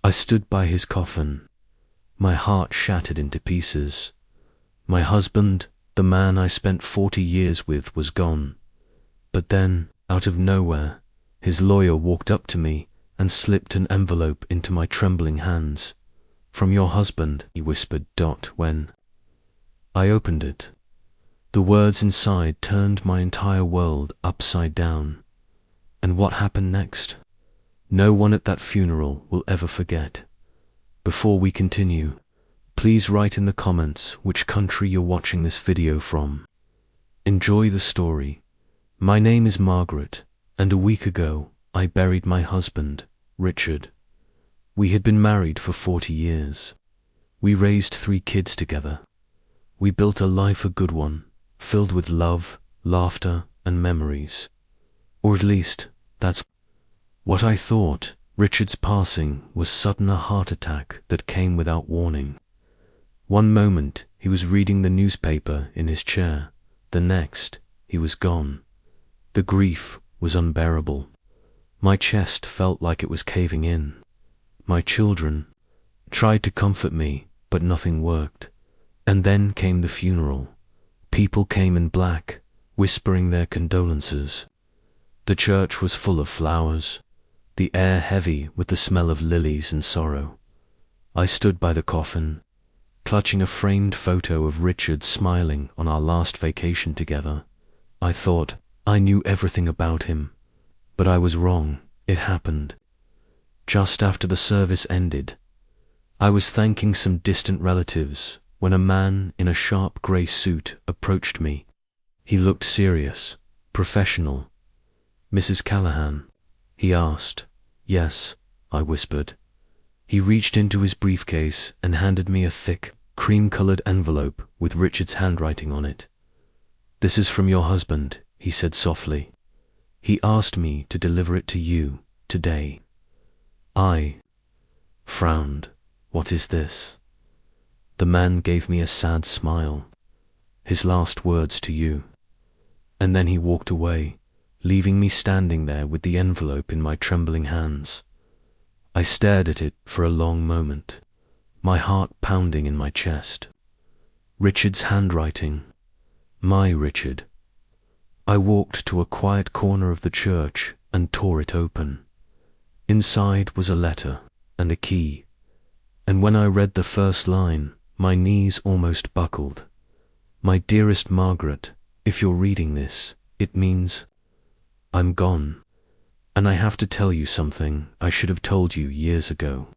I stood by his coffin, my heart shattered into pieces. My husband, the man I spent 40 years with, was gone. But then, out of nowhere, his lawyer walked up to me and slipped an envelope into my trembling hands. "From your husband," he whispered. When I opened it, the words inside turned my entire world upside down. And what happened next? No one at that funeral will ever forget. Before we continue, please write in the comments which country you're watching this video from. Enjoy the story. My name is Margaret, and a week ago I buried my husband, Richard. We had been married for 40 years. We raised 3 kids together. We built a life, a good one, filled with love, laughter, and memories. Or at least, that's what I thought. Richard's passing was sudden, a heart attack that came without warning. One moment he was reading the newspaper in his chair, the next he was gone. The grief was unbearable. My chest felt like it was caving in. My children tried to comfort me, but nothing worked. And then came the funeral. People came in black, whispering their condolences. The church was full of flowers, the air heavy with the smell of lilies and sorrow. I stood by the coffin, clutching a framed photo of Richard smiling on our last vacation together. I thought I knew everything about him, but I was wrong. It happened just after the service ended. I was thanking some distant relatives when a man in a sharp grey suit approached me. He looked serious, professional. "Mrs. Callahan?" he asked. "Yes," I whispered. He reached into his briefcase and handed me a thick, cream-colored envelope with Richard's handwriting on it. "This is from your husband," he said softly. "He asked me to deliver it to you today." I frowned. "What is this?" The man gave me a sad smile. "His last words to you." And then he walked away, leaving me standing there with the envelope in my trembling hands. I stared at it for a long moment, my heart pounding in my chest. Richard's handwriting. My Richard. I walked to a quiet corner of the church and tore it open. Inside was a letter and a key, and when I read the first line, my knees almost buckled. "My dearest Margaret, if you're reading this, it means I'm gone, and I have to tell you something I should have told you years ago."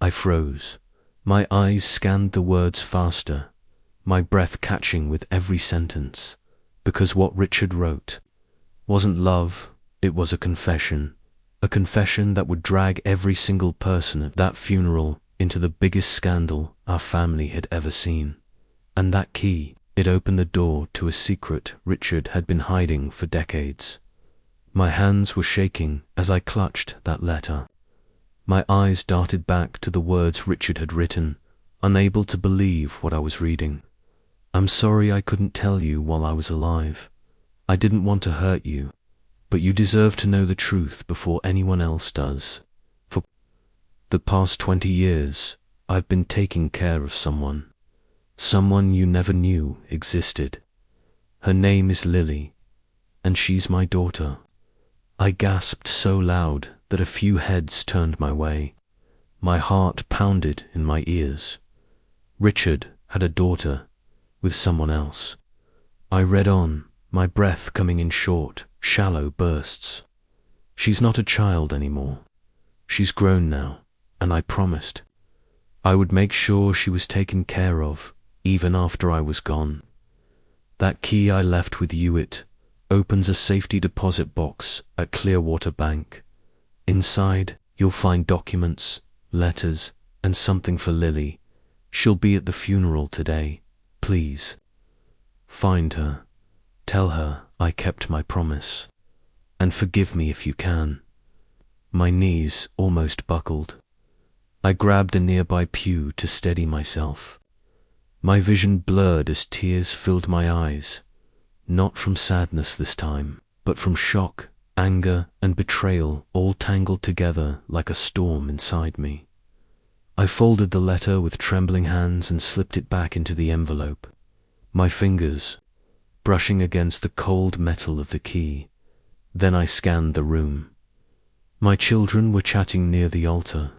I froze. My eyes scanned the words faster, my breath catching with every sentence, because what Richard wrote wasn't love, it was a confession that would drag every single person at that funeral into the biggest scandal our family had ever seen. And that key, it opened the door to a secret Richard had been hiding for decades. My hands were shaking as I clutched that letter. My eyes darted back to the words Richard had written, unable to believe what I was reading. "I'm sorry I couldn't tell you while I was alive. I didn't want to hurt you, but you deserve to know the truth before anyone else does. For the past 20 years, I've been taking care of someone you never knew existed. Her name is Lily, and she's my daughter." I gasped so loud that a few heads turned my way. My heart pounded in my ears. Richard had a daughter with someone else. I read on, my breath coming in short, shallow bursts. "She's not a child anymore. She's grown now, and I promised I would make sure she was taken care of, even after I was gone. That key I left with you, it opens a safety deposit box at Clearwater Bank. Inside, you'll find documents, letters, and something for Lily. She'll be at the funeral today. Please, find her. Tell her I kept my promise. And forgive me if you can." My knees almost buckled. I grabbed a nearby pew to steady myself. My vision blurred as tears filled my eyes, not from sadness this time, but from shock, anger, and betrayal all tangled together like a storm inside me. I folded the letter with trembling hands and slipped it back into the envelope, my fingers brushing against the cold metal of the key. Then I scanned the room. My children were chatting near the altar.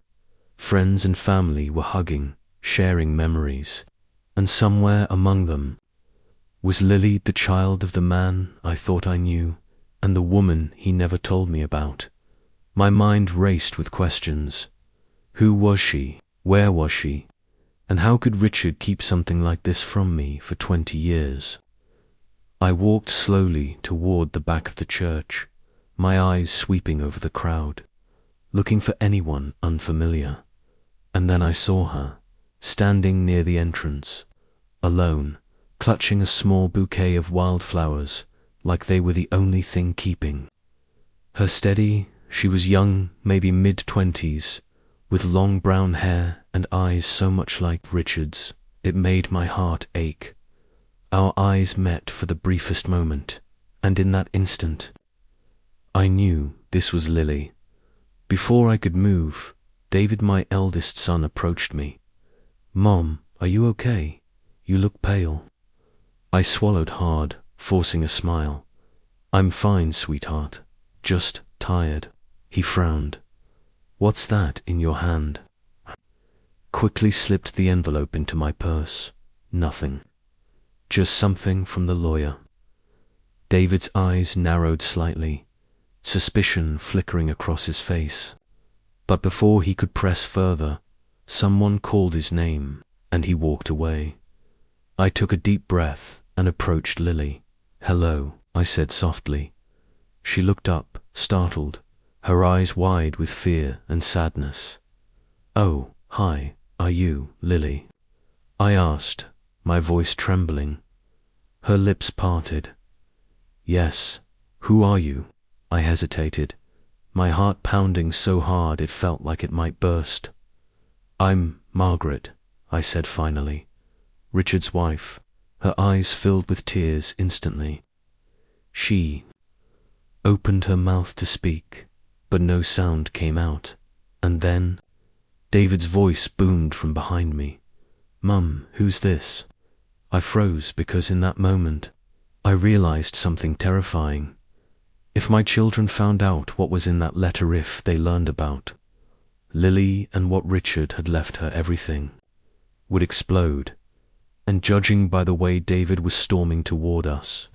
Friends and family were hugging, sharing memories. And somewhere among them was Lily, the child of the man I thought I knew, and the woman he never told me about. My mind raced with questions. Who was she? Where was she? And how could Richard keep something like this from me for 20 years? I walked slowly toward the back of the church, my eyes sweeping over the crowd, looking for anyone unfamiliar. And then I saw her, standing near the entrance, alone, clutching a small bouquet of wildflowers, like they were the only thing keeping her steady. She was young, maybe mid-20s, with long brown hair and eyes so much like Richard's, it made my heart ache. Our eyes met for the briefest moment, and in that instant, I knew this was Lily. Before I could move, David, my eldest son, approached me. "Mom, are you okay? You look pale." I swallowed hard, forcing a smile. "I'm fine, sweetheart. Just tired." He frowned. "What's that in your hand?" Quickly slipped the envelope into my purse. "Nothing. Just something from the lawyer." David's eyes narrowed slightly, suspicion flickering across his face. But before he could press further, someone called his name, and he walked away. I took a deep breath and approached Lily. "Hello," I said softly. She looked up, startled, her eyes wide with fear and sadness. "Oh, hi, are you Lily?" I asked, my voice trembling. Her lips parted. "Yes, who are you?" I hesitated, my heart pounding so hard it felt like it might burst. "I'm Margaret," I said finally. "Richard's wife." Her eyes filled with tears instantly. She opened her mouth to speak, but no sound came out. And then David's voice boomed from behind me. "Mum, who's this?" I froze because in that moment I realized something terrifying. If my children found out what was in that letter, if they learned about Lily and what Richard had left her everything would explode. And judging by the way David was storming toward us,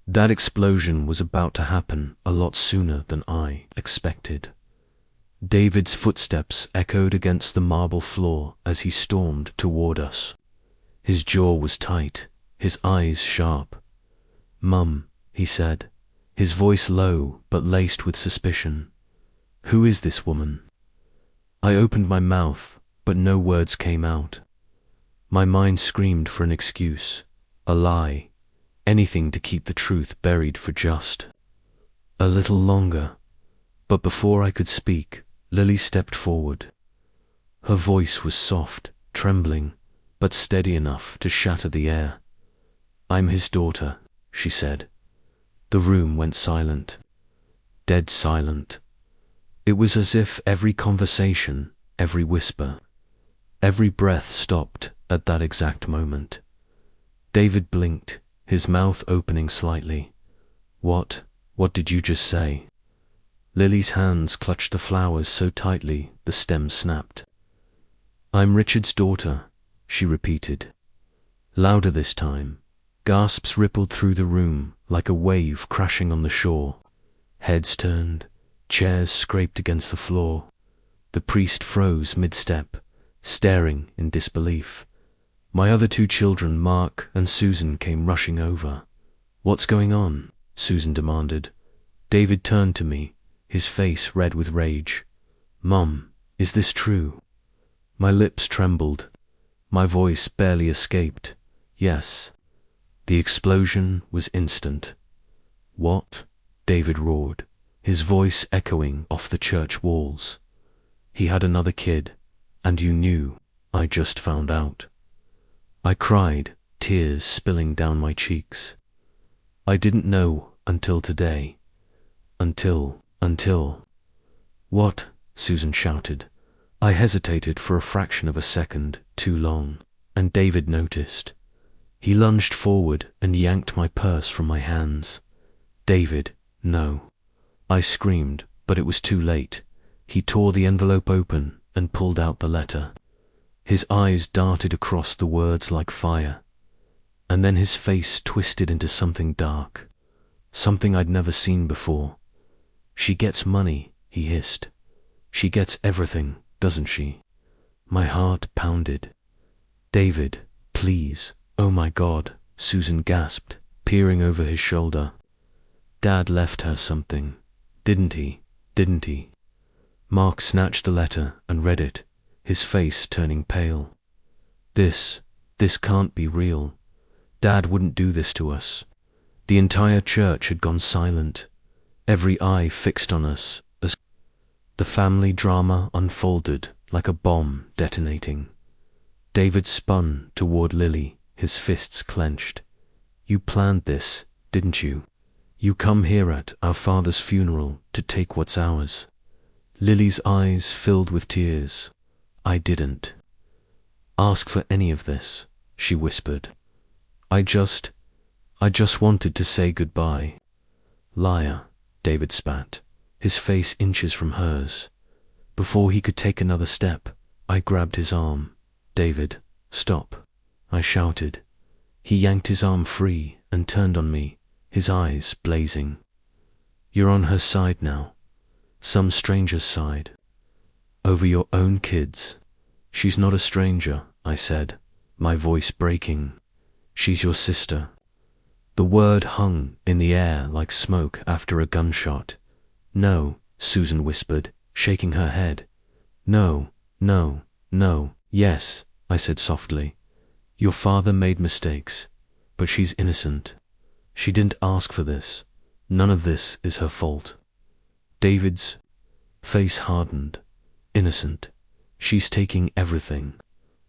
that explosion was about to happen a lot sooner than I expected. David's footsteps echoed against the marble floor as he stormed toward us. His jaw was tight, his eyes sharp. "Mum," he said, his voice low but laced with suspicion. "Who is this woman?" I opened my mouth, but no words came out. My mind screamed for an excuse, a lie, anything to keep the truth buried for just a little longer. But before I could speak, Lily stepped forward. Her voice was soft, trembling, but steady enough to shatter the air. "I'm his daughter," she said. The room went silent, dead silent. It was as if every conversation, every whisper, every breath stopped at that exact moment. David blinked, his mouth opening slightly. What did you just say?" Lily's hands clutched the flowers so tightly the stems snapped. "I'm Richard's daughter," she repeated. Louder this time. Gasps rippled through the room like a wave crashing on the shore. Heads turned, chairs scraped against the floor. The priest froze mid-step, staring in disbelief. My other two children, Mark and Susan, came rushing over. "What's going on?" Susan demanded. David turned to me, his face red with rage. "Mom, is this true?" My lips trembled. My voice barely escaped. "Yes." The explosion was instant. "What?" David roared, his voice echoing off the church walls. "He had another kid, and you knew. I just found out." I cried, tears spilling down my cheeks. "I didn't know until today. Until. What?" Susan shouted. I hesitated for a fraction of a second too long, and David noticed. He lunged forward and yanked my purse from my hands. "David, no." I screamed, but it was too late. He tore the envelope open and pulled out the letter. His eyes darted across the words like fire, and then his face twisted into something dark, something I'd never seen before. "She gets money," he hissed. "She gets everything, doesn't she?" My heart pounded. "David, please." "Oh my God," Susan gasped, peering over his shoulder. "Dad left her something, didn't he? Didn't he?" Mark snatched the letter and read it, his face turning pale. This can't be real. Dad wouldn't do this to us." The entire church had gone silent, every eye fixed on us as the family drama unfolded like a bomb detonating. David spun toward Lily, his fists clenched. "You planned this, didn't you? You come here at our father's funeral to take what's ours." Lily's eyes filled with tears. "I didn't ask for any of this," she whispered. I just wanted to say goodbye." "Liar," David spat, his face inches from hers. Before he could take another step, I grabbed his arm. "David, stop," I shouted. He yanked his arm free and turned on me, his eyes blazing. "You're on her side now. Some stranger's side. Over your own kids." "She's not a stranger," I said, my voice breaking. "She's your sister." The word hung in the air like smoke after a gunshot. "No," Susan whispered, shaking her head. "No, no, no." "Yes," I said softly. "Your father made mistakes, but she's innocent. She didn't ask for this. None of this is her fault." David's face hardened. "Innocent. She's taking everything.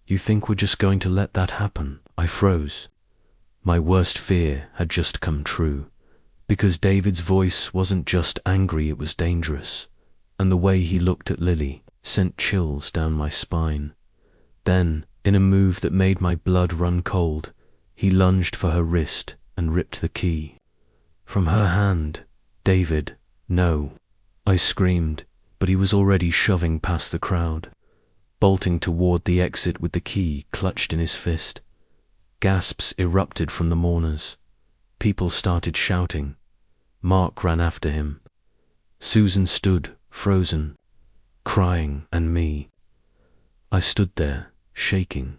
You think we're just going to let that happen?" I froze. My worst fear had just come true, because David's voice wasn't just angry, it was dangerous, and the way he looked at Lily sent chills down my spine. Then, in a move that made my blood run cold, he lunged for her wrist and ripped the key from her hand. "David, no," I screamed, but he was already shoving past the crowd, bolting toward the exit with the key clutched in his fist. Gasps erupted from the mourners. People started shouting. Mark ran after him. Susan stood, frozen, crying, and me. I stood there, shaking,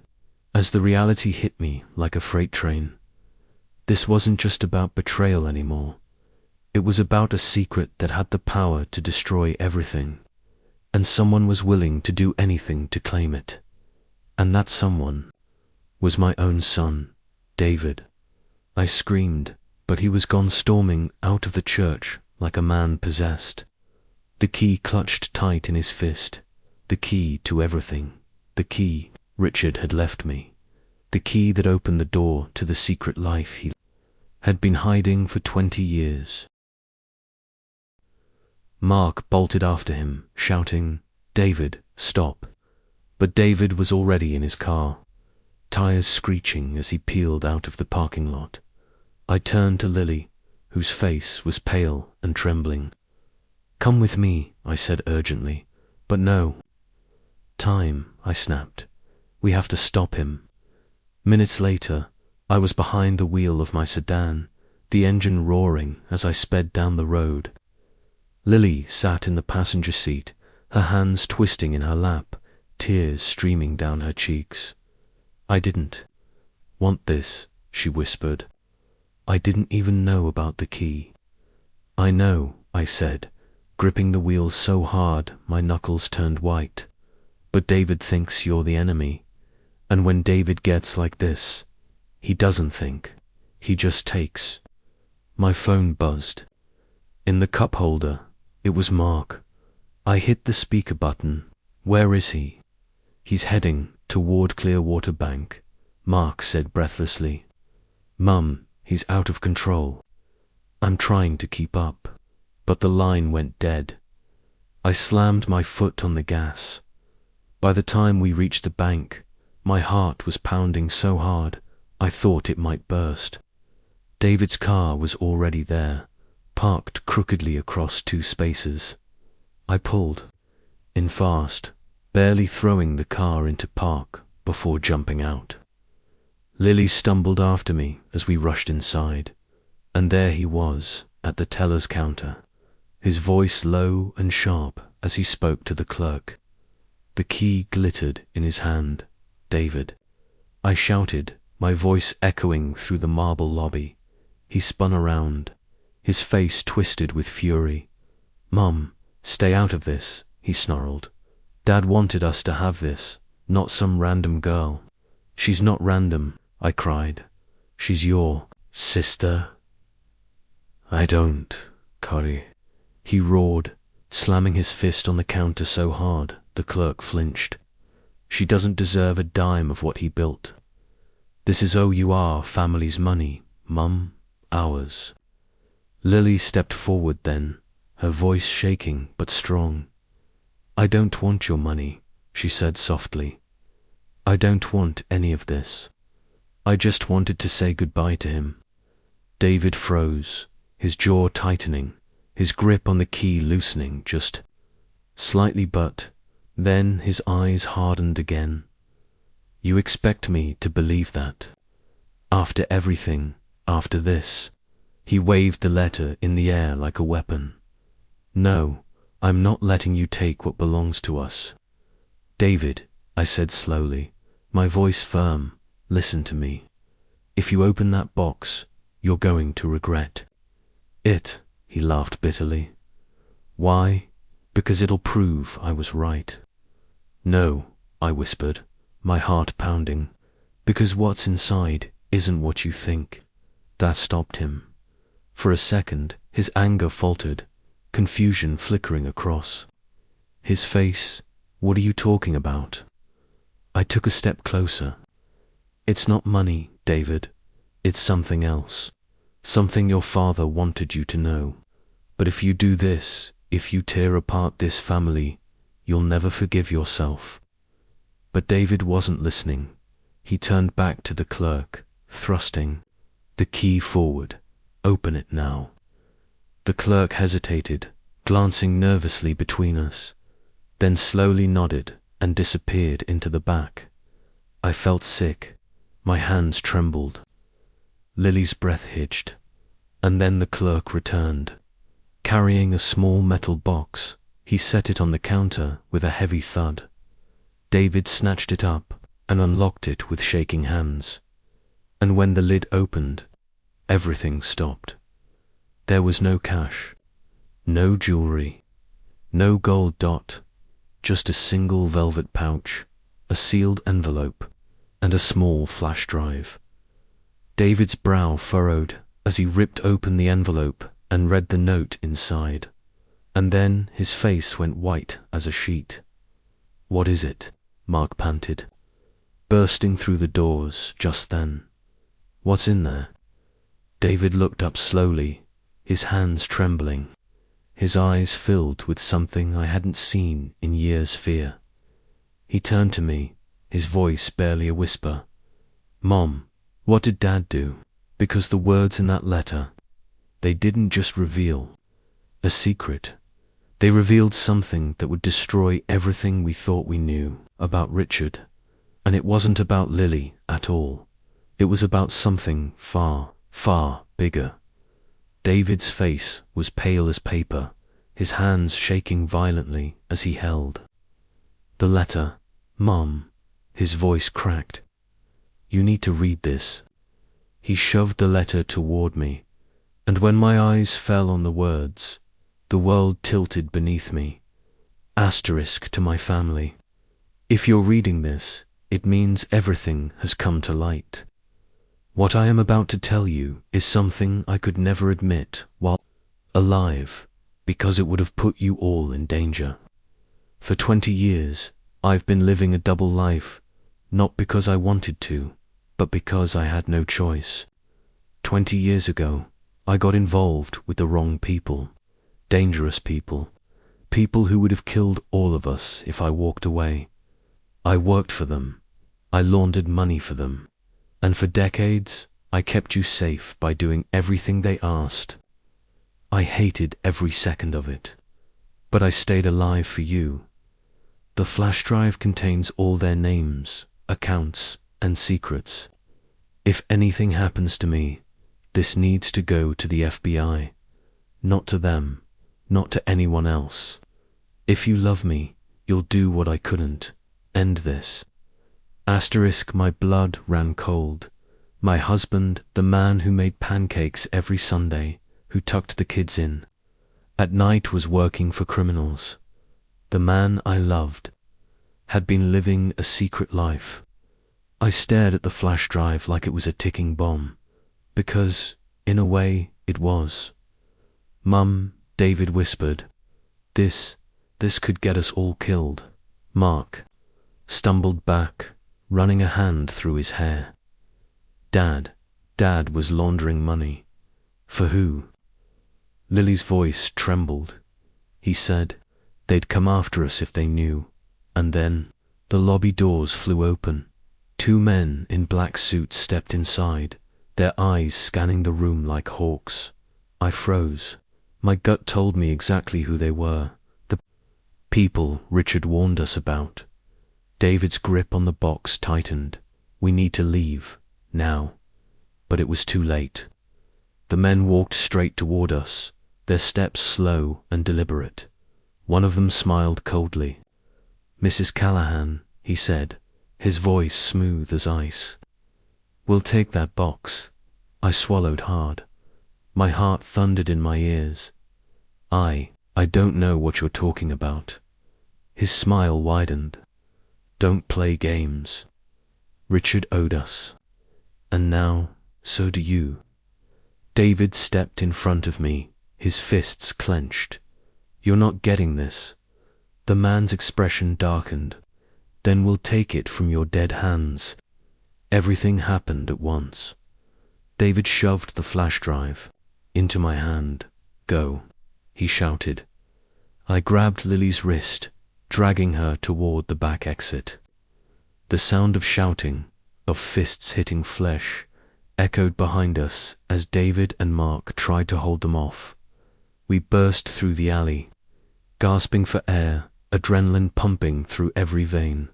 as the reality hit me like a freight train. This wasn't just about betrayal anymore. It was about a secret that had the power to destroy everything, and someone was willing to do anything to claim it. And that someone was my own son, David. I screamed, but he was gone, storming out of the church like a man possessed. The key clutched tight in his fist, the key to everything, the key Richard had left me, the key that opened the door to the secret life he had been hiding for 20 years. Mark bolted after him, shouting, "David, stop." But David was already in his car, tires screeching as he peeled out of the parking lot. I turned to Lily, whose face was pale and trembling. "Come with me," I said urgently. "But no." "Time," I snapped. "We have to stop him." Minutes later, I was behind the wheel of my sedan, the engine roaring as I sped down the road. Lily sat in the passenger seat, her hands twisting in her lap, tears streaming down her cheeks. "I didn't want this," she whispered. "I didn't even know about the key." "I know," I said, gripping the wheel so hard my knuckles turned white. "But David thinks you're the enemy. And when David gets like this, he doesn't think. He just takes." My phone buzzed. In the cup holder, it was Mark. I hit the speaker button. "Where is he?" "He's heading toward Clearwater Bank," Mark said breathlessly. "Mum, he's out of control." I'm trying to keep up, but the line went dead. I slammed my foot on the gas. By the time we reached the bank, my heart was pounding so hard I thought it might burst. David's car was already there, parked crookedly across two spaces. I pulled in fast, barely throwing the car into park before jumping out. Lily stumbled after me as we rushed inside, and there he was at the teller's counter, his voice low and sharp as he spoke to the clerk. The key glittered in his hand. "David," I shouted, my voice echoing through the marble lobby. He spun around, his face twisted with fury. "Mum, stay out of this," he snarled. "Dad wanted us to have this, not some random girl." "She's not random," I cried. "She's your sister." "I don't, Corrie," he roared, slamming his fist on the counter so hard the clerk flinched. "She doesn't deserve a dime of what he built. This is our family's money, Mum, ours." Lily stepped forward then, her voice shaking but strong. "I don't want your money," she said softly. "I don't want any of this. I just wanted to say goodbye to him." David froze, his jaw tightening, his grip on the key loosening just slightly, but then his eyes hardened again. "You expect me to believe that? After everything, after this?" He waved the letter in the air like a weapon. "No, I'm not letting you take what belongs to us." "David," I said slowly, my voice firm, "listen to me. If you open that box, you're going to regret it." He laughed bitterly. "Why? Because it'll prove I was right." "No," I whispered, my heart pounding, "because what's inside isn't what you think." That stopped him. For a second, his anger faltered, confusion flickering across his face. "What are you talking about?" I took a step closer. "It's not money, David. It's something else. Something your father wanted you to know. But if you do this, if you tear apart this family, you'll never forgive yourself." But David wasn't listening. He turned back to the clerk, thrusting the key forward. "Open it now." The clerk hesitated, glancing nervously between us, then slowly nodded and disappeared into the back. I felt sick. My hands trembled. Lily's breath hitched. And then the clerk returned. Carrying a small metal box, he set it on the counter with a heavy thud. David snatched it up and unlocked it with shaking hands. And when the lid opened, everything stopped. There was no cash, no jewelry, no gold dot, just a single velvet pouch, a sealed envelope, and a small flash drive. David's brow furrowed as he ripped open the envelope and read the note inside, and then his face went white as a sheet. "What is it?" Mark panted, bursting through the doors just then. "What's in there?" David looked up slowly, his hands trembling, his eyes filled with something I hadn't seen in years' fear. He turned to me, his voice barely a whisper. "Mom, what did Dad do?" Because the words in that letter, they didn't just reveal a secret. They revealed something that would destroy everything we thought we knew about Richard. And it wasn't about Lily at all. It was about something far, far bigger. David's face was pale as paper, his hands shaking violently as he held the letter. "Mom," his voice cracked. "You need to read this." He shoved the letter toward me, and when my eyes fell on the words, the world tilted beneath me. Asterisk to my family. If you're reading this, it means everything has come to light. What I am about to tell you is something I could never admit while alive, because it would have put you all in danger. For 20 years, I've been living a double life, not because I wanted to, but because I had no choice. 20 years ago, I got involved with the wrong people, dangerous people, people who would have killed all of us if I walked away. I worked for them. I laundered money for them. And for decades, I kept you safe by doing everything they asked. I hated every second of it. But I stayed alive for you. The flash drive contains all their names, accounts, and secrets. If anything happens to me, this needs to go to the FBI. Not to them, not to anyone else. If you love me, you'll do what I couldn't. End this. Asterisk, my blood ran cold. My husband, the man who made pancakes every Sunday, who tucked the kids in, at night was working for criminals. The man I loved had been living a secret life. I stared at the flash drive like it was a ticking bomb, because, in a way, it was. Mum, David whispered, this could get us all killed. Mark stumbled back, running a hand through his hair. Dad was laundering money. For who? Lily's voice trembled. He said, they'd come after us if they knew. And then, the lobby doors flew open. 2 men in black suits stepped inside, their eyes scanning the room like hawks. I froze. My gut told me exactly who they were. The people Richard warned us about. David's grip on the box tightened. We need to leave, now. But it was too late. The men walked straight toward us, their steps slow and deliberate. One of them smiled coldly. Mrs. Callahan, he said, his voice smooth as ice. We'll take that box. I swallowed hard. My heart thundered in my ears. I don't know what you're talking about. His smile widened. Don't play games. Richard owed us. And now, so do you. David stepped in front of me, his fists clenched. You're not getting this. The man's expression darkened. Then we'll take it from your dead hands. Everything happened at once. David shoved the flash drive into my hand. Go, he shouted. I grabbed Lily's wrist, dragging her toward the back exit. The sound of shouting, of fists hitting flesh, echoed behind us as David and Mark tried to hold them off. We burst through the alley, gasping for air, adrenaline pumping through every vein.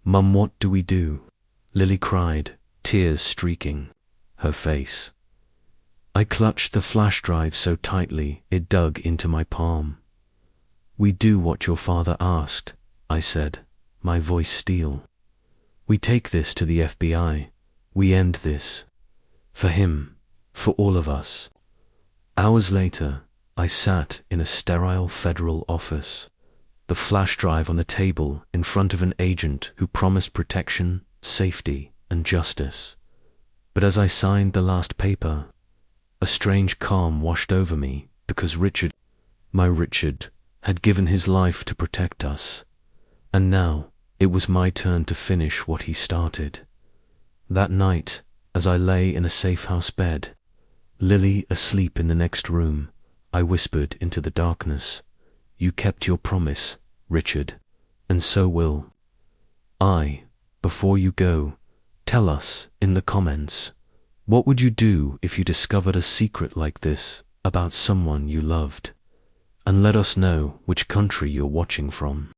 Mum, what do we do? Lily cried, tears streaking her face. I clutched the flash drive so tightly it dug into my palm. We do what your father asked, I said, my voice steel. We take this to the FBI. We end this. For him, for all of us. Hours later, I sat in a sterile federal office, the flash drive on the table in front of an agent who promised protection, safety, and justice. But as I signed the last paper, a strange calm washed over me because my Richard, had given his life to protect us. And now it was my turn to finish what he started. That night, as I lay in a safe house bed, Lily asleep in the next room, I whispered into the darkness, you kept your promise, Richard, and so will I. Before you go, tell us in the comments, what would you do if you discovered a secret like this about someone you loved? And let us know which country you're watching from.